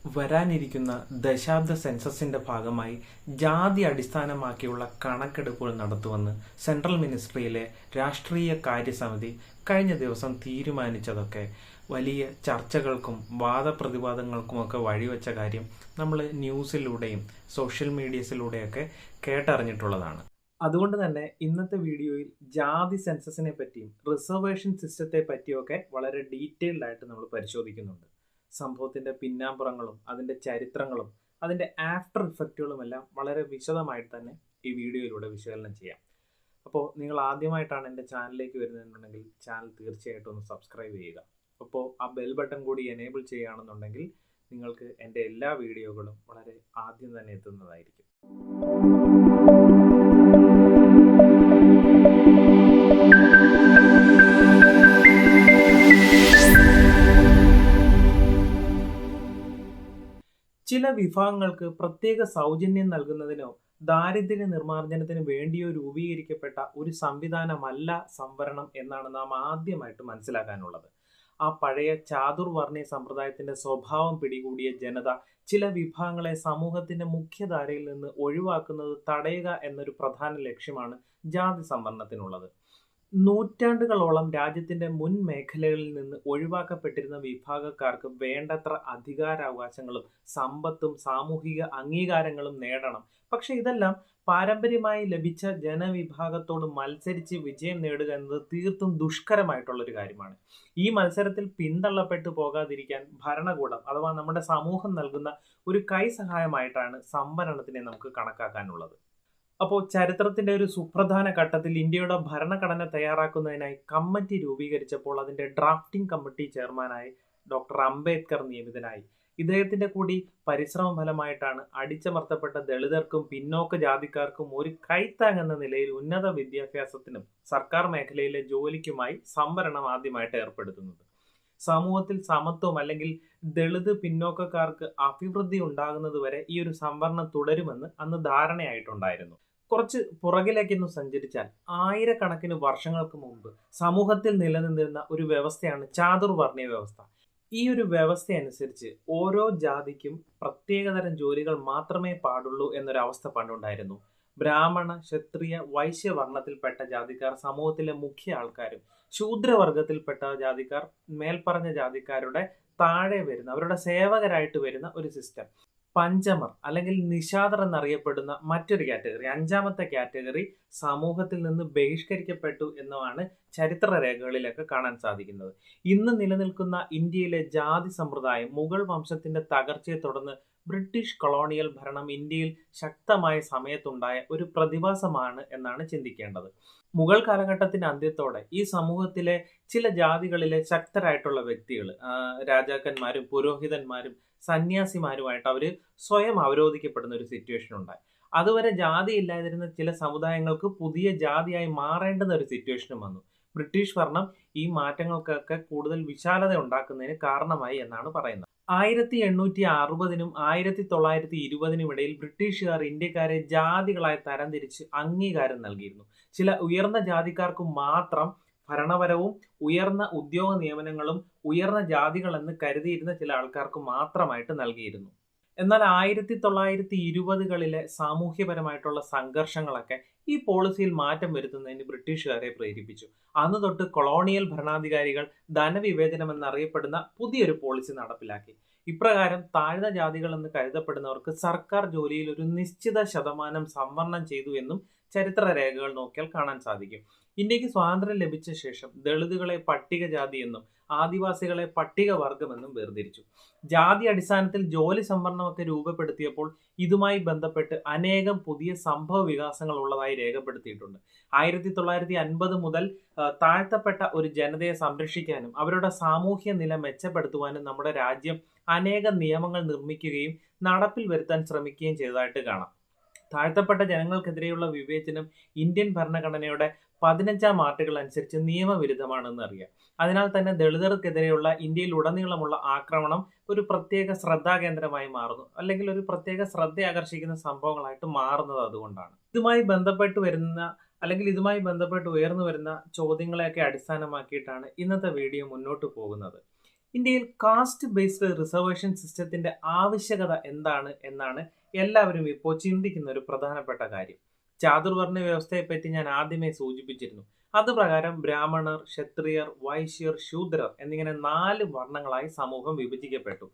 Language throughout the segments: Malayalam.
വരാനിരിക്കുന്ന ദശാബ്ദ സെൻസസിന്റെ ഭാഗമായി ജാതി അടിസ്ഥാനമാക്കിയുള്ള കണക്കെടുപ്പുകൾ നടത്തുമെന്ന് സെൻട്രൽ മിനിസ്ട്രിയിലെ രാഷ്ട്രീയ കാര്യസമിതി കഴിഞ്ഞ ദിവസം തീരുമാനിച്ചതൊക്കെ വലിയ ചർച്ചകൾക്കും വാദപ്രതിവാദങ്ങൾക്കുമൊക്കെ വഴിവെച്ച കാര്യം നമ്മൾ ന്യൂസിലൂടെയും സോഷ്യൽ മീഡിയസിലൂടെയൊക്കെ കേട്ടറിഞ്ഞിട്ടുള്ളതാണ്. അതുകൊണ്ട് തന്നെ ഇന്നത്തെ വീഡിയോയിൽ ജാതി സെൻസസിനെ പറ്റിയും റിസർവേഷൻ സിസ്റ്റത്തെ പറ്റിയൊക്കെ വളരെ ഡീറ്റെയിൽഡ് ആയിട്ട് നമ്മൾ പരിശോധിക്കുന്നുണ്ട്. സംഭവത്തിന്റെ പിന്നാമ്പുറങ്ങളും അതിന്റെ ചരിത്രങ്ങളും അതിന്റെ ആഫ്റ്റർ ഇഫക്റ്റുകളും എല്ലാം വളരെ വിശദമായിട്ട് തന്നെ ഈ വീഡിയോയിലൂടെ വിശകലനം ചെയ്യാം. അപ്പോൾ നിങ്ങൾ ആദ്യമായിട്ടാണ് എൻ്റെ ചാനലിലേക്ക് വരുന്നതെന്നുണ്ടെങ്കിൽ ചാനൽ തീർച്ചയായിട്ടും ഒന്ന് സബ്സ്ക്രൈബ് ചെയ്യുക. അപ്പോൾ ആ ബെൽ ബട്ടൺ കൂടി എനേബിൾ ചെയ്യുകയാണെന്നുണ്ടെങ്കിൽ നിങ്ങൾക്ക് എൻ്റെ എല്ലാ വീഡിയോകളും വളരെ ആദ്യം തന്നെ എത്തുന്നതായിരിക്കും. ചില വിഭാഗങ്ങൾക്ക് പ്രത്യേക സൗജന്യം നൽകുന്നതിനോ ദാരിദ്ര്യ നിർമ്മാർജ്ജനത്തിന് വേണ്ടിയോ രൂപീകരിക്കപ്പെട്ട ഒരു സംവിധാനമല്ല സംവരണം എന്നാണ് നാം ആദ്യമായിട്ട് മനസ്സിലാക്കാനുള്ളത്. ആ പഴയ ചാതുർവർണ്ണയ സമ്പ്രദായത്തിന്റെ സ്വഭാവം പിടികൂടിയ ജനത ചില വിഭാഗങ്ങളെ സമൂഹത്തിന്റെ മുഖ്യധാരയിൽ നിന്ന് ഒഴിവാക്കുന്നത് തടയുക എന്നൊരു പ്രധാന ലക്ഷ്യമാണ് ജാതി സംവരണത്തിനുള്ളത്. നൂറ്റാണ്ടുകളോളം രാജ്യത്തിന്റെ മുൻ മേഖലകളിൽ നിന്ന് ഒഴിവാക്കപ്പെട്ടിരുന്ന വിഭാഗക്കാർക്ക് വേണ്ടത്ര അധികാരാവകാശങ്ങളും സമ്പത്തും സാമൂഹിക അംഗീകാരങ്ങളും നേടണം. പക്ഷെ ഇതെല്ലാം പാരമ്പര്യമായി ലഭിച്ച ജനവിഭാഗത്തോട് മത്സരിച്ച് വിജയം നേടുക എന്നത് തീർത്തും ദുഷ്കരമായിട്ടുള്ളൊരു കാര്യമാണ്. ഈ മത്സരത്തിൽ പിന്തള്ളപ്പെട്ടു പോകാതിരിക്കാൻ ഭരണകൂടം അഥവാ നമ്മുടെ സമൂഹം നൽകുന്ന ഒരു കൈസഹായമായിട്ടാണ് സംവരണത്തിനെ നമുക്ക് കണക്കാക്കാനുള്ളത്. അപ്പോൾ ചരിത്രത്തിന്റെ ഒരു സുപ്രധാന ഘട്ടത്തിൽ ഇന്ത്യയുടെ ഭരണഘടന തയ്യാറാക്കുന്നതിനായി കമ്മിറ്റി രൂപീകരിച്ചപ്പോൾ അതിന്റെ ഡ്രാഫ്റ്റിംഗ് കമ്മിറ്റി ചെയർമാനായി ഡോക്ടർ അംബേദ്കർ നിയമിതനായി. ഇദ്ദേഹത്തിന്റെ കൂടി പരിശ്രമ ഫലമായിട്ടാണ് അടിച്ചമർത്തപ്പെട്ട ദളിതർക്കും പിന്നോക്ക ജാതിക്കാർക്കും ഒരു കൈത്താങ് എന്ന നിലയിൽ ഉന്നത വിദ്യാഭ്യാസത്തിനും സർക്കാർ മേഖലയിലെ ജോലിക്കുമായി സംവരണം ആദ്യമായിട്ട് ഏർപ്പെടുത്തുന്നത്. സമൂഹത്തിൽ സമത്വം അല്ലെങ്കിൽ ദളിത് പിന്നോക്കക്കാർക്ക് അഭിവൃദ്ധി ഉണ്ടാകുന്നത് വരെ ഈ ഒരു സംവരണം തുടരുമെന്ന് അന്ന് ധാരണയായിട്ടുണ്ടായിരുന്നു. കുറച്ച് പുറകിലേക്കൊന്ന് സഞ്ചരിച്ചാൽ ആയിരക്കണക്കിന് വർഷങ്ങൾക്ക് മുമ്പ് സമൂഹത്തിൽ നിലനിന്നിരുന്ന ഒരു വ്യവസ്ഥയാണ് ചാതുർവർണ്ണയ വ്യവസ്ഥ. ഈ ഒരു വ്യവസ്ഥ അനുസരിച്ച് ഓരോ ജാതിക്കും പ്രത്യേകതരം ജോലികൾ മാത്രമേ പാടുള്ളൂ എന്നൊരവസ്ഥ പണ്ടുണ്ടായിരുന്നു. ബ്രാഹ്മണ, ക്ഷത്രിയ, വൈശ്യവർണ്ണത്തിൽപ്പെട്ട ജാതിക്കാർ സമൂഹത്തിലെ മുഖ്യ ആൾക്കാരും ശൂദ്രവർഗത്തിൽപ്പെട്ട ജാതിക്കാർ മേൽപ്പറഞ്ഞ ജാതിക്കാരുടെ താഴെ വരുന്ന അവരുടെ സേവകരായിട്ട് വരുന്ന ഒരു സിസ്റ്റം. പഞ്ചമർ അല്ലെങ്കിൽ നിഷാദർ എന്നറിയപ്പെടുന്ന മറ്റൊരു കാറ്റഗറി, അഞ്ചാമത്തെ കാറ്റഗറി സമൂഹത്തിൽ നിന്ന് ബഹിഷ്കരിക്കപ്പെട്ടു എന്നാണ് ചരിത്ര രേഖകളിലൊക്കെ കാണാൻ സാധിക്കുന്നത്. ഇന്ന് നിലനിൽക്കുന്ന ഇന്ത്യയിലെ ജാതി സമ്പ്രദായം മുഗൾ വംശത്തിന്റെ തകർച്ചയെ തുടർന്ന് ബ്രിട്ടീഷ് കൊളോണിയൽ ഭരണം ഇന്ത്യയിൽ ശക്തമായ സമയത്തുണ്ടായ ഒരു പ്രതിഭാസമാണ് എന്നാണ് ചിന്തിക്കേണ്ടത്. മുഗൾ കാലഘട്ടത്തിന്റെ അന്ത്യത്തോടെ ഈ സമൂഹത്തിലെ ചില ജാതികളിലെ ശക്തരായിട്ടുള്ള വ്യക്തികൾ, രാജാക്കന്മാരും പുരോഹിതന്മാരും സന്യാസിമാരുമായിട്ട് അവർ സ്വയം അവരോധിക്കപ്പെടുന്ന ഒരു സിറ്റുവേഷൻ ഉണ്ടായി. അതുവരെ ജാതി ഇല്ലാതിരുന്ന ചില സമുദായങ്ങൾക്ക് പുതിയ ജാതിയായി മാറേണ്ടുന്ന ഒരു സിറ്റുവേഷനും വന്നു. ബ്രിട്ടീഷ് ഭരണം ഈ മാറ്റങ്ങൾക്കൊക്കെ കൂടുതൽ വിശാലത ഉണ്ടാക്കുന്നതിന് കാരണമായി എന്നാണ് പറയുന്നത്. 1860-നും 1920-നും ഇടയിൽ ബ്രിട്ടീഷുകാർ ഇന്ത്യക്കാരെ ജാതികളായി തരംതിരിച്ച് അംഗീകാരം നൽകിയിരുന്നു. ചില ഉയർന്ന ജാതിക്കാർക്ക് മാത്രം ഭരണപരവും ഉയർന്ന ഉദ്യോഗ നിയമനങ്ങളും ഉയർന്ന ജാതികളെന്ന് കരുതിയിരുന്ന ചില ആൾക്കാർക്ക് മാത്രമായിട്ട് നൽകിയിരുന്നു. എന്നാൽ 1920-കളിലെ സാമൂഹ്യപരമായിട്ടുള്ള സംഘർഷങ്ങളൊക്കെ ഈ പോളിസിയിൽ മാറ്റം വരുത്തുന്നതിന് ബ്രിട്ടീഷുകാരെ പ്രേരിപ്പിച്ചു. അന്ന് തൊട്ട് കൊളോണിയൽ ഭരണാധികാരികൾ ധനവിവേചനം എന്നറിയപ്പെടുന്ന പുതിയൊരു പോളിസി നടപ്പിലാക്കി. ഇപ്രകാരം താഴ്ന്ന ജാതികൾ എന്ന് കരുതപ്പെടുന്നവർക്ക് സർക്കാർ ജോലിയിൽ ഒരു നിശ്ചിത ശതമാനം സംവരണം ചെയ്തു എന്നും ചരിത്ര രേഖകൾ നോക്കിയാൽ കാണാൻ സാധിക്കും. ഇന്ത്യക്ക് സ്വാതന്ത്ര്യം ലഭിച്ച ശേഷം ദളിതുകളെ പട്ടികജാതി എന്നും ആദിവാസികളെ പട്ടികവർഗമെന്നും വേർതിരിച്ചു. ജാതി അടിസ്ഥാനത്തിൽ ജോലി സംവരണമൊക്കെ രൂപപ്പെടുത്തിയപ്പോൾ ഇതുമായി ബന്ധപ്പെട്ട് അനേകം പുതിയ സംഭവ വികാസങ്ങൾ ഉള്ളതായി രേഖപ്പെടുത്തിയിട്ടുണ്ട്. 1950 മുതൽ താഴ്ത്തപ്പെട്ട ഒരു ജനതയെ സംരക്ഷിക്കാനും അവരുടെ സാമൂഹ്യ നില മെച്ചപ്പെടുത്തുവാനും നമ്മുടെ രാജ്യം അനേകം നിയമങ്ങൾ നിർമ്മിക്കുകയും നടപ്പിൽ വരുത്താൻ ശ്രമിക്കുകയും ചെയ്തതായിട്ട് കാണാം. താഴ്ത്തപ്പെട്ട ജനങ്ങൾക്കെതിരെയുള്ള വിവേചനം ഇന്ത്യൻ ഭരണഘടനയുടെ 15-ാം ആർട്ടിക്കിൾ അനുസരിച്ച് നിയമവിരുദ്ധമാണെന്ന് അറിയാം. അതിനാൽ തന്നെ ദളിതർക്കെതിരെയുള്ള ഇന്ത്യയിൽ ഉടനീളമുള്ള ആക്രമണം ഒരു പ്രത്യേക ശ്രദ്ധാകേന്ദ്രമായി മാറുന്നു, അല്ലെങ്കിൽ ഒരു പ്രത്യേക ശ്രദ്ധ ആകർഷിക്കുന്ന സംഭവങ്ങളായിട്ട് മാറുന്നത് അതുകൊണ്ടാണ്. ഇതുമായി ബന്ധപ്പെട്ട് ഉയർന്നു വരുന്ന ചോദ്യങ്ങളെയൊക്കെ അടിസ്ഥാനമാക്കിയിട്ടാണ് ഇന്നത്തെ വീഡിയോ മുന്നോട്ട് പോകുന്നത്. ഇന്ത്യയിൽ കാസ്റ്റ് ബേസ്ഡ് റിസർവേഷൻ സിസ്റ്റത്തിന്റെ ആവശ്യകത എന്താണ് എന്നാണ് എല്ലാവരും ഇപ്പോൾ ചിന്തിക്കുന്ന ഒരു പ്രധാനപ്പെട്ട കാര്യം. ചാതുർവർണ്ണ വ്യവസ്ഥയെപ്പറ്റി ഞാൻ ആദ്യമേ സൂചിപ്പിച്ചിരുന്നു. അതുപ്രകാരം ബ്രാഹ്മണർ, ക്ഷത്രിയർ, വൈശ്യർ, ശൂദ്രർ എന്നിങ്ങനെ 4 വർണ്ണങ്ങളായി സമൂഹം വിഭജിക്കപ്പെട്ടു.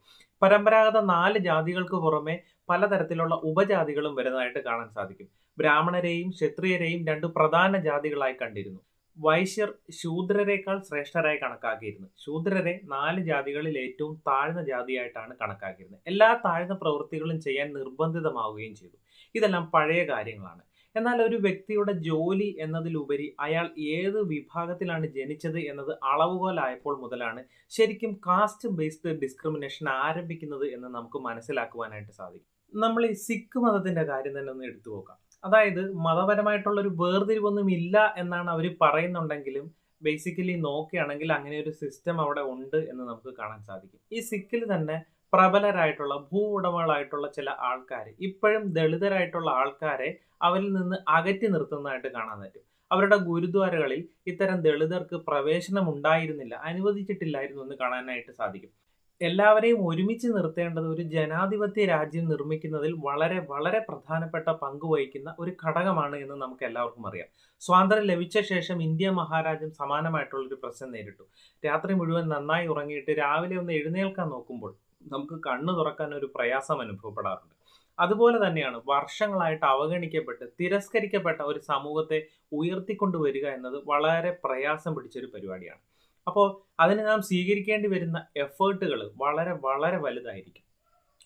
പരമ്പരാഗത 4 ജാതികൾക്ക് പുറമെ പലതരത്തിലുള്ള ഉപജാതികളും വരുന്നതായിട്ട് കാണാൻ സാധിക്കും. ബ്രാഹ്മണരെയും ക്ഷത്രിയരെയും 2 പ്രധാന ജാതികളായി കണ്ടിരുന്നു. വൈശ്യർ ശൂദ്രരെക്കാൾ ശ്രേഷ്ഠരായി കണക്കാക്കിയിരുന്നു. ശൂദ്രരെ 4 ജാതികളിൽ ഏറ്റവും താഴ്ന്ന ജാതിയായിട്ടാണ് കണക്കാക്കിയിരുന്നത്. എല്ലാ താഴ്ന്ന പ്രവൃത്തികളും ചെയ്യാൻ നിർബന്ധിതമാവുകയും ചെയ്തു. ഇതെല്ലാം പഴയ കാര്യങ്ങളാണ്. എന്നാൽ ഒരു വ്യക്തിയുടെ ജോലി എന്നതിലുപരി അയാൾ ഏത് വിഭാഗത്തിലാണ് ജനിച്ചത് എന്നത് അളവുകോലായപ്പോൾ മുതലാണ് ശരിക്കും കാസ്റ്റ് ബേസ്ഡ് ഡിസ്ക്രിമിനേഷൻ ആരംഭിക്കുന്നത് എന്ന് നമുക്ക് മനസ്സിലാക്കുവാനായിട്ട് സാധിക്കും. നമ്മൾ ഈ സിഖ് മതത്തിന്റെ കാര്യം തന്നെ ഒന്ന് എടുത്തു നോക്കാം. അതായത് മതപരമായിട്ടുള്ള ഒരു വേർതിരിവൊന്നും ഇല്ല എന്നാണ് അവർ പറയുന്നുണ്ടെങ്കിലും ബേസിക്കലി നോക്കുകയാണെങ്കിൽ അങ്ങനെ ഒരു സിസ്റ്റം അവിടെ ഉണ്ട് എന്ന് നമുക്ക് കാണാൻ സാധിക്കും. ഈ സിഖിൽ തന്നെ പ്രബലരായിട്ടുള്ള ഭൂ ഉടമകളായിട്ടുള്ള ചില ആൾക്കാർ ഇപ്പോഴും ദളിതരായിട്ടുള്ള ആൾക്കാരെ അവരിൽ നിന്ന് അകറ്റി നിർത്തുന്നതായിട്ട് കാണാൻ പറ്റും. അവരുടെ ഗുരുദ്വാരകളിൽ ഇത്തരം ദളിതർക്ക് പ്രവേശനം ഉണ്ടായിരുന്നില്ല, അനുവദിച്ചിട്ടില്ലായിരുന്നു എന്ന് കാണാനായിട്ട് സാധിക്കും. എല്ലാവരെയും ഒരുമിച്ച് നിർത്തേണ്ടത് ഒരു ജനാധിപത്യ രാജ്യം നിർമ്മിക്കുന്നതിൽ വളരെ വളരെ പ്രധാനപ്പെട്ട പങ്ക് വഹിക്കുന്ന ഒരു ഘടകമാണ് എന്ന് നമുക്ക് എല്ലാവർക്കും അറിയാം. സ്വാതന്ത്ര്യം ലഭിച്ച ശേഷം ഇന്ത്യ മഹാരാജ്യം സമാനമായിട്ടുള്ള ഒരു പ്രശ്നം നേരിട്ടു. രാത്രി മുഴുവൻ നന്നായി ഉറങ്ങിയിട്ട് രാവിലെ ഒന്ന് എഴുന്നേൽക്കാൻ നോക്കുമ്പോൾ നമുക്ക് കണ്ണു തുറക്കാൻ ഒരു പ്രയാസം അനുഭവപ്പെടാറുണ്ട്. അതുപോലെ തന്നെയാണ് വർഷങ്ങളായിട്ട് അവഗണിക്കപ്പെട്ട് തിരസ്കരിക്കപ്പെട്ട ഒരു സമൂഹത്തെ ഉയർത്തിക്കൊണ്ടുവരിക എന്നത് വളരെ പ്രയാസം പിടിച്ചൊരു പരിപാടിയാണ്. അപ്പോൾ അതിന് നാം സ്വീകരിക്കേണ്ടി വരുന്ന എഫേർട്ടുകൾ വളരെ വളരെ വലുതായിരിക്കും.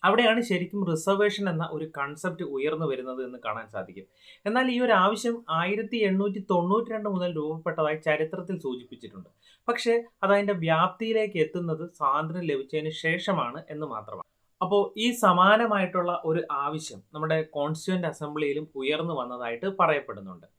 അവിടെയാണ് ശരിക്കും റിസർവേഷൻ എന്ന ഒരു കൺസെപ്റ്റ് ഉയർന്നു വരുന്നത് എന്ന് കാണാൻ സാധിക്കും. എന്നാൽ ഈ ഒരു ആവശ്യം 1892 മുതൽ രൂപപ്പെട്ടതായി ചരിത്രത്തിൽ സൂചിപ്പിച്ചിട്ടുണ്ട്. പക്ഷേ അതതിൻ്റെ വ്യാപ്തിയിലേക്ക് എത്തുന്നത് സ്വാതന്ത്ര്യം ലഭിച്ചതിന് ശേഷമാണ് എന്ന് മാത്രമാണ്. അപ്പോൾ ഈ സമാനമായിട്ടുള്ള ഒരു ആവശ്യം നമ്മുടെ കോൺസ്റ്റിറ്റ്യൂവന്റ് അസംബ്ലിയിലും ഉയർന്നു വന്നതായിട്ട് പറയപ്പെടുന്നുണ്ട്.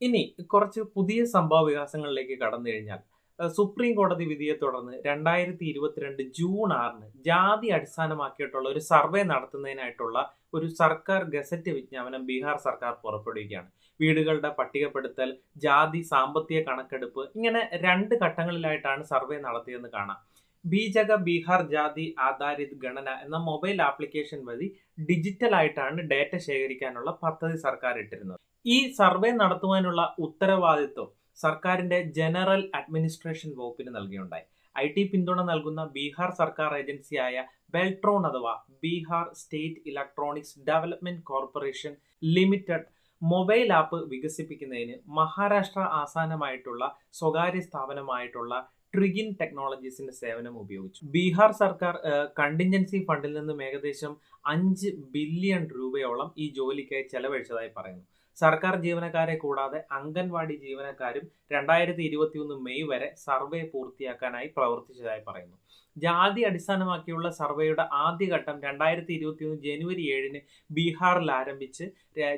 ഇനി കുറച്ച് പുതിയ സംഭവ വികാസങ്ങളിലേക്ക് കടന്നു കഴിഞ്ഞാൽ സുപ്രീം കോടതി വിധിയെ തുടർന്ന് 2022 ജൂൺ 6 ജാതി അടിസ്ഥാനമാക്കിയിട്ടുള്ള ഒരു സർവേ നടത്തുന്നതിനായിട്ടുള്ള ഒരു സർക്കാർ ഗസറ്റ് വിജ്ഞാപനം ബീഹാർ സർക്കാർ പുറപ്പെടുവിക്കുകയാണ്. വീടുകളുടെ പട്ടികപ്പെടുത്തൽ, ജാതി സാമ്പത്തിക കണക്കെടുപ്പ്, ഇങ്ങനെ 2 ഘട്ടങ്ങളിലായിട്ടാണ് സർവേ നടത്തിയതെന്ന് കാണാം. ബീജക ബീഹാർ ജാതി ആധാരിത് ഗണന എന്ന മൊബൈൽ ആപ്ലിക്കേഷൻ വഴി ഡിജിറ്റൽ ആയിട്ടാണ് ഡേറ്റ ശേഖരിക്കാനുള്ള പദ്ധതി സർക്കാർ ഇട്ടിരുന്നത്. ഈ സർവേ നടത്തുവാനുള്ള ഉത്തരവാദിത്വം സർക്കാരിന്റെ ജനറൽ അഡ്മിനിസ്ട്രേഷൻ വകുപ്പിന് നൽകിയുണ്ടായി. IT പിന്തുണ നൽകുന്ന ബീഹാർ സർക്കാർ ഏജൻസിയായ ബെൽട്രോൺ അഥവാ Bihar state electronics development corporation limited mobile app വികസിപ്പിക്കുന്നതിന് മഹാരാഷ്ട്ര ആസ്ഥാനമായിട്ടുള്ള സ്വകാര്യ സ്ഥാപനമായിട്ടുള്ള ട്രിഗിൻ ടെക്നോളജീസിന്റെ സേവനം ഉപയോഗിച്ചു. ബീഹാർ സർക്കാർ കണ്ടിൻജൻസി ഫണ്ടിൽ നിന്നും ഏകദേശം 5 ബില്യൺ രൂപയോളം ഈ ജോലിക്കായി ചെലവഴിച്ചതായി പറയുന്നു. സർക്കാർ ജീവനക്കാരെ കൂടാതെ അംഗൻവാടി ജീവനക്കാരും 2021 മെയ് വരെ സർവേ പൂർത്തിയാക്കാനായി പ്രവർത്തിച്ചതായി പറയുന്നു. ജാതി അടിസ്ഥാനമാക്കിയുള്ള സർവേയുടെ ആദ്യഘട്ടം 2021 ജനുവരി 7 ബീഹാറിൽ ആരംഭിച്ച്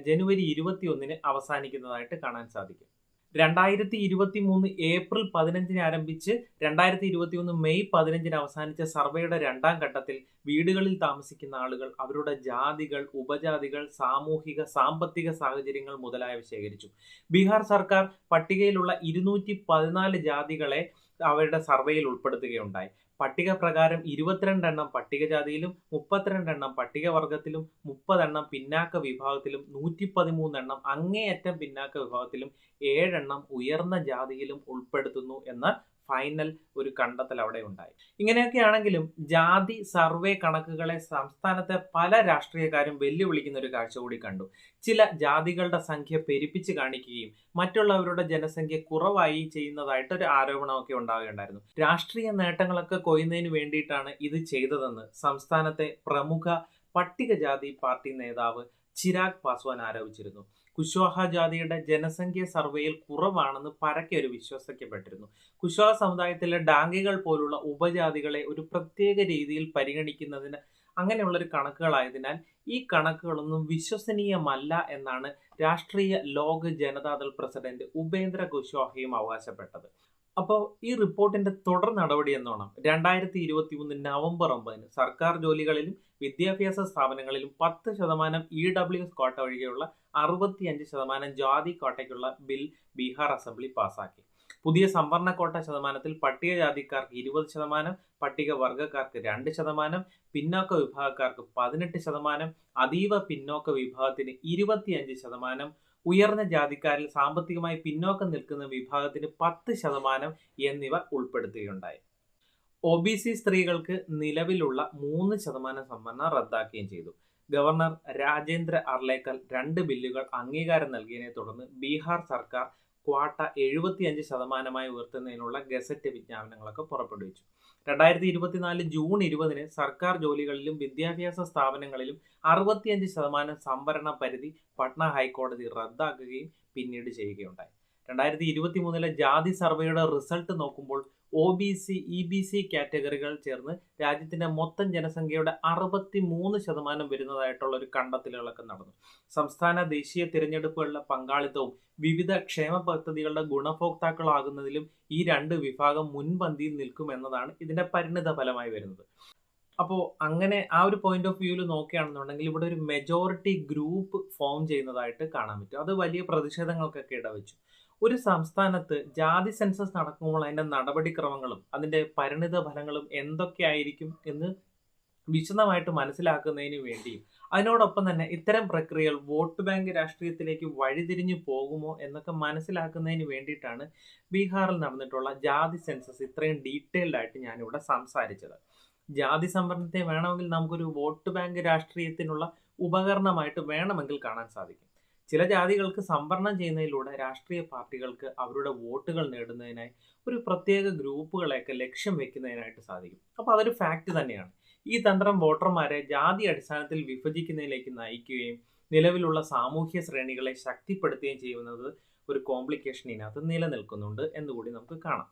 ജനുവരി 21 അവസാനിക്കുന്നതായിട്ട് കാണാൻ സാധിക്കും. 2023 ഏപ്രിൽ 15 ആരംഭിച്ച് 2021 മെയ് 15 അവസാനിച്ച സർവേയുടെ 2ാം ഘട്ടത്തിൽ വീടുകളിൽ താമസിക്കുന്ന ആളുകൾ, അവരുടെ ജാതികൾ, ഉപജാതികൾ, സാമൂഹിക സാമ്പത്തിക സാഹചര്യങ്ങൾ മുതലായവ ശേഖരിച്ചു. ബീഹാർ സർക്കാർ പട്ടികയിലുള്ള 214 ജാതികളെ അവരുടെ സർവേയിൽ ഉൾപ്പെടുത്തുകയുണ്ടായി. പട്ടിക പ്രകാരം 22 എണ്ണം പട്ടികജാതിയിലും 32 എണ്ണം പട്ടികവർഗത്തിലും 30 എണ്ണം പിന്നാക്ക വിഭാഗത്തിലും 113 എണ്ണം അങ്ങേയറ്റം പിന്നാക്ക വിഭാഗത്തിലും 7 എണ്ണം ഉയർന്ന ജാതിയിലും ഉൾപ്പെടുത്തുന്നു എന്ന ഫൈനൽ ഒരു കണ്ടെത്തൽ അവിടെ ഉണ്ടായി. ഇങ്ങനെയൊക്കെയാണെങ്കിലും ജാതി സർവേ കണക്കുകളെ സംസ്ഥാനത്തെ പല രാഷ്ട്രീയക്കാരും വെല്ലുവിളിക്കുന്ന ഒരു കാഴ്ച കൂടി കണ്ടു. ചില ജാതികളുടെ സംഖ്യ പെരുപ്പിച്ച് കാണിക്കുകയും മറ്റുള്ളവരുടെ ജനസംഖ്യ കുറവായി ചെയ്യുന്നതായിട്ടൊരു ആരോപണമൊക്കെ ഉണ്ടാവുകയുണ്ടായിരുന്നു. രാഷ്ട്രീയ നേട്ടങ്ങളൊക്കെ കൊയ്യുന്നതിന് വേണ്ടിയിട്ടാണ് ഇത് ചെയ്തതെന്ന് സംസ്ഥാനത്തെ പ്രമുഖ പട്ടികജാതി പാർട്ടി നേതാവ് ചിരാഗ് പാസ്വാൻ ആരോപിച്ചിരുന്നു. കുശ്വാഹ ജാതിയുടെ ജനസംഖ്യ സർവേയിൽ കുറവാണെന്ന് പരക്കെ ഒരു വിശ്വസിക്കപ്പെട്ടിരുന്നു. കുശ്വാഹ സമുദായത്തിലെ ഡാംഗികൾ പോലുള്ള ഉപജാതികളെ ഒരു പ്രത്യേക രീതിയിൽ പരിഗണിക്കുന്നതിന് അങ്ങനെയുള്ളൊരു കണക്കുകളായതിനാൽ ഈ കണക്കുകളൊന്നും വിശ്വസനീയമല്ല എന്നാണ് രാഷ്ട്രീയ ലോക് ജനതാദൾ പ്രസിഡന്റ് ഉപേന്ദ്ര കുശ്വാഹയും അവകാശപ്പെട്ടത്. അപ്പോൾ ഈ റിപ്പോർട്ടിന്റെ തുടർ നടപടി എന്നോണം 2023 നവംബർ 9 സർക്കാർ ജോലികളിലും വിദ്യാഭ്യാസ സ്ഥാപനങ്ങളിലും 10% EWS കോട്ട ഒഴികെയുള്ള 65% ജാതി കോട്ടയ്ക്കുള്ള ബിൽ ബീഹാർ അസംബ്ലി പാസാക്കി. പുതിയ സംവരണ കോട്ട ശതമാനത്തിൽ പട്ടികജാതിക്കാർക്ക് 20%, പട്ടികവർഗക്കാർക്ക് 2%, പിന്നോക്ക വിഭാഗക്കാർക്ക് 18%, അതീവ പിന്നോക്ക വിഭാഗത്തിന് 25%, ഉയർന്ന ജാതിക്കാരിൽ സാമ്പത്തികമായി പിന്നോക്കം നിൽക്കുന്ന വിഭാഗത്തിന് 10% എന്നിവ ഉൾപ്പെടുത്തുകയുണ്ടായി. OBC സ്ത്രീകൾക്ക് നിലവിലുള്ള 3% സംവരണം റദ്ദാക്കുകയും ചെയ്തു. ഗവർണർ രാജേന്ദ്ര അർലേക്കർ 2 ബില്ലുകൾ അംഗീകാരം നൽകിയതിനെ തുടർന്ന് ബീഹാർ സർക്കാർ ക്വാട്ട 75% ഉയർത്തുന്നതിനുള്ള ഗസറ്റ് വിജ്ഞാപനങ്ങളൊക്കെ പുറപ്പെടുവിച്ചു. 2024 ജൂൺ 20 സർക്കാർ ജോലികളിലും വിദ്യാഭ്യാസ സ്ഥാപനങ്ങളിലും 65% സംവരണ പരിധി പട്ന ഹൈക്കോടതി റദ്ദാക്കുകയും പിന്നീട് ചെയ്യുകയുണ്ടായി. 2023 ജാതി സർവേയുടെ റിസൾട്ട് നോക്കുമ്പോൾ OBC, EBC കാറ്റഗറികൾ ചേർന്ന് രാജ്യത്തിന്റെ മൊത്തം ജനസംഖ്യയുടെ 63% വരുന്നതായിട്ടുള്ള ഒരു കണ്ടെത്തലുകളൊക്കെ നടന്നു. സംസ്ഥാന ദേശീയ തിരഞ്ഞെടുപ്പുകളിലെ പങ്കാളിത്തവും വിവിധ ക്ഷേമ പദ്ധതികളുടെ ഗുണഭോക്താക്കളാകുന്നതിലും ഈ 2 വിഭാഗം മുൻപന്തിയിൽ നിൽക്കുമെന്നതാണ് ഇതിന്റെ പരിണിത ഫലമായി വരുന്നത്. അപ്പോൾ അങ്ങനെ ആ ഒരു പോയിന്റ് ഓഫ് വ്യൂവിൽ നോക്കുകയാണെന്നുണ്ടെങ്കിൽ ഇവിടെ ഒരു മെജോറിറ്റി ഗ്രൂപ്പ് ഫോം ചെയ്യുന്നതായിട്ട് കാണാൻ പറ്റും. അത് വലിയ പ്രതിഷേധങ്ങൾക്കൊക്കെ ഇടവച്ചു. ഒരു സംസ്ഥാനത്ത് ജാതി സെൻസസ് നടക്കുമ്പോൾ അതിന്റെ നടപടിക്രമങ്ങളും അതിന്റെ പരിണിത ഫലങ്ങളും എന്തൊക്കെയായിരിക്കും എന്ന് വിശദമായിട്ട് മനസ്സിലാക്കുന്നതിന് വേണ്ടിയും അതിനോടൊപ്പം തന്നെ ഇത്തരം പ്രക്രിയകൾ വോട്ട് ബാങ്ക് രാഷ്ട്രീയത്തിലേക്ക് വഴിതിരിഞ്ഞു പോകുമോ എന്നൊക്കെ മനസ്സിലാക്കുന്നതിന് വേണ്ടിയിട്ടാണ് ബീഹാറിൽ നടന്നിട്ടുള്ള ജാതി സെൻസസ് ഇത്രയും ഡീറ്റെയിൽഡ് ആയിട്ട് ഞാനിവിടെ സംസാരിച്ചത്. ജാതി സംവരണത്തെ വേണമെങ്കിൽ നമുക്കൊരു വോട്ട് ബാങ്ക് രാഷ്ട്രീയത്തിനുള്ള ഉപകരണമായിട്ട് വേണമെങ്കിൽ കാണാൻ സാധിക്കും. ചില ജാതികൾക്ക് സംവരണം ചെയ്യുന്നതിലൂടെ രാഷ്ട്രീയ പാർട്ടികൾക്ക് അവരുടെ വോട്ടുകൾ നേടുന്നതിനായി ഒരു പ്രത്യേക ഗ്രൂപ്പുകളെയൊക്കെ ലക്ഷ്യം വെക്കുന്നതിനായിട്ട് സാധിക്കും. അപ്പോൾ അതൊരു ഫാക്റ്റ് തന്നെയാണ്. ഈ തന്ത്രം വോട്ടർമാരെ ജാതി അടിസ്ഥാനത്തിൽ വിഭജിക്കുന്നതിലേക്ക് നയിക്കുകയും നിലവിലുള്ള സാമൂഹ്യ ശ്രേണികളെ ശക്തിപ്പെടുത്തുകയും ചെയ്യുന്നത് ഒരു കോംപ്ലിക്കേഷൻ ഇതിനകത്ത് നിലനിൽക്കുന്നുണ്ട് എന്നുകൂടി നമുക്ക് കാണാം.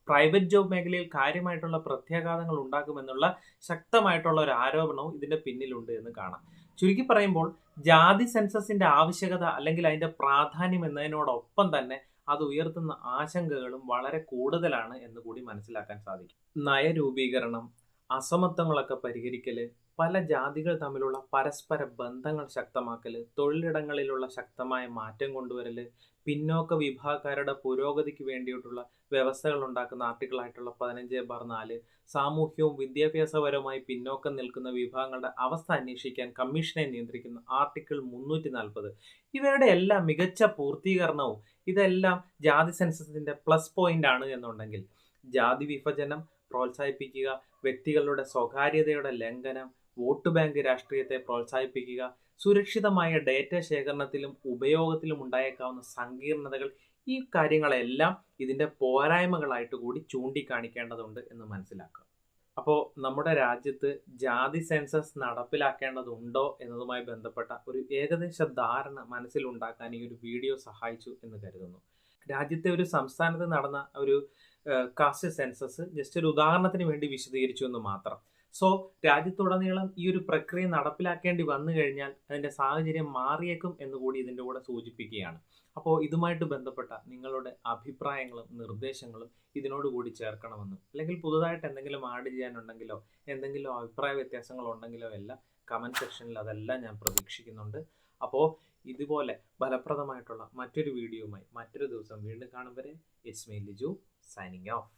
പ്രൈവറ്റ് ജോബ് മേഖലയിൽ കാര്യമായിട്ടുള്ള പ്രത്യാഘാതങ്ങൾ ഉണ്ടാക്കുമെന്നുള്ള ശക്തമായിട്ടുള്ള ഒരു ആരോപണവും ഇതിന്റെ പിന്നിലുണ്ട് എന്ന് കാണാം. ചുരുക്കി പറയുമ്പോൾ ജാതി സെൻസസിന്റെ ആവശ്യകത അല്ലെങ്കിൽ അതിന്റെ പ്രാധാന്യം എന്നതിനോടൊപ്പം തന്നെ അത് ഉയർത്തുന്ന ആശങ്കകളും വളരെ കൂടുതലാണ് എന്ന് കൂടി മനസ്സിലാക്കാൻ സാധിക്കും. നയരൂപീകരണം, അസമത്വങ്ങളൊക്കെ പരിഹരിക്കല്, പല ജാതികൾ തമ്മിലുള്ള പരസ്പര ബന്ധങ്ങൾ ശക്തമാക്കല്, തൊഴിലിടങ്ങളിലുള്ള ശക്തമായ മാറ്റം കൊണ്ടുവരല്, പിന്നോക്ക വിഭാഗക്കാരുടെ പുരോഗതിക്ക് വേണ്ടിയിട്ടുള്ള വ്യവസ്ഥകൾ ഉണ്ടാക്കുന്ന ആർട്ടിക്കിളായിട്ടുള്ള 15/4, സാമൂഹ്യവും വിദ്യാഭ്യാസപരവുമായി പിന്നോക്കം നിൽക്കുന്ന വിഭാഗങ്ങളുടെ അവസ്ഥ അന്വേഷിക്കാൻ കമ്മീഷനെ നിയന്ത്രിക്കുന്ന ആർട്ടിക്കിൾ 340, ഇവരുടെ എല്ലാം മികച്ച പൂർത്തീകരണവും ഇതെല്ലാം ജാതി സെൻസസിന്റെ പ്ലസ് പോയിന്റ് ആണ് എന്നുണ്ടെങ്കിൽ ജാതി വിഭജനം പ്രോത്സാഹിപ്പിക്കുക, വ്യക്തികളുടെ സ്വകാര്യതയുടെ ലംഘനം, വോട്ട് ബാങ്ക് രാഷ്ട്രീയത്തെ പ്രോത്സാഹിപ്പിക്കുക, സുരക്ഷിതമായ ഡേറ്റ ശേഖരണത്തിലും ഉപയോഗത്തിലും ഉണ്ടായേക്കാവുന്ന സങ്കീർണതകൾ, ഈ കാര്യങ്ങളെല്ലാം ഇതിന്റെ പോരായ്മകളായിട്ട് കൂടി ചൂണ്ടിക്കാണിക്കേണ്ടതുണ്ട് എന്ന് മനസ്സിലാക്കുക. അപ്പോൾ നമ്മുടെ രാജ്യത്ത് ജാതി സെൻസസ് നടപ്പിലാക്കേണ്ടതുണ്ടോ എന്നതുമായി ബന്ധപ്പെട്ട ഒരു ഏകദേശ ധാരണ മനസ്സിലുണ്ടാക്കാൻ ഈ ഒരു വീഡിയോ സഹായിച്ചു എന്ന് കരുതുന്നു. രാജ്യത്തെ ഒരു സംസ്ഥാനത്ത് നടന്ന ഒരു കാസ്റ്റ് സെൻസസ് ജസ്റ്റ് ഒരു ഉദാഹരണത്തിന് വേണ്ടി വിശദീകരിച്ചു എന്ന് മാത്രം. സോ രാജ്യത്തുടനീളം ഈ ഒരു പ്രക്രിയ നടപ്പിലാക്കേണ്ടി വന്നു കഴിഞ്ഞാൽ അതിന്റെ സാഹചര്യം മാറിയേക്കും എന്നുകൂടി ഇതിൻ്റെ കൂടെ സൂചിപ്പിക്കുകയാണ്. അപ്പോൾ ഇതുമായിട്ട് ബന്ധപ്പെട്ട നിങ്ങളുടെ അഭിപ്രായങ്ങളും നിർദ്ദേശങ്ങളും ഇതിനോടുകൂടി ചേർക്കണമെന്നും അല്ലെങ്കിൽ പുതുതായിട്ട് എന്തെങ്കിലും ആഡ് ചെയ്യാനുണ്ടെങ്കിലോ എന്തെങ്കിലും അഭിപ്രായ വ്യത്യാസങ്ങൾ ഉണ്ടെങ്കിലോ എല്ലാം കമൻറ്റ് സെക്ഷനിൽ അതെല്ലാം ഞാൻ പ്രതീക്ഷിക്കുന്നുണ്ട്. അപ്പോൾ ഇതുപോലെ ഫലപ്രദമായിട്ടുള്ള മറ്റൊരു വീഡിയോയുമായി മറ്റൊരു ദിവസം വീണ്ടും കാണും വരെ it's me Liju signing off.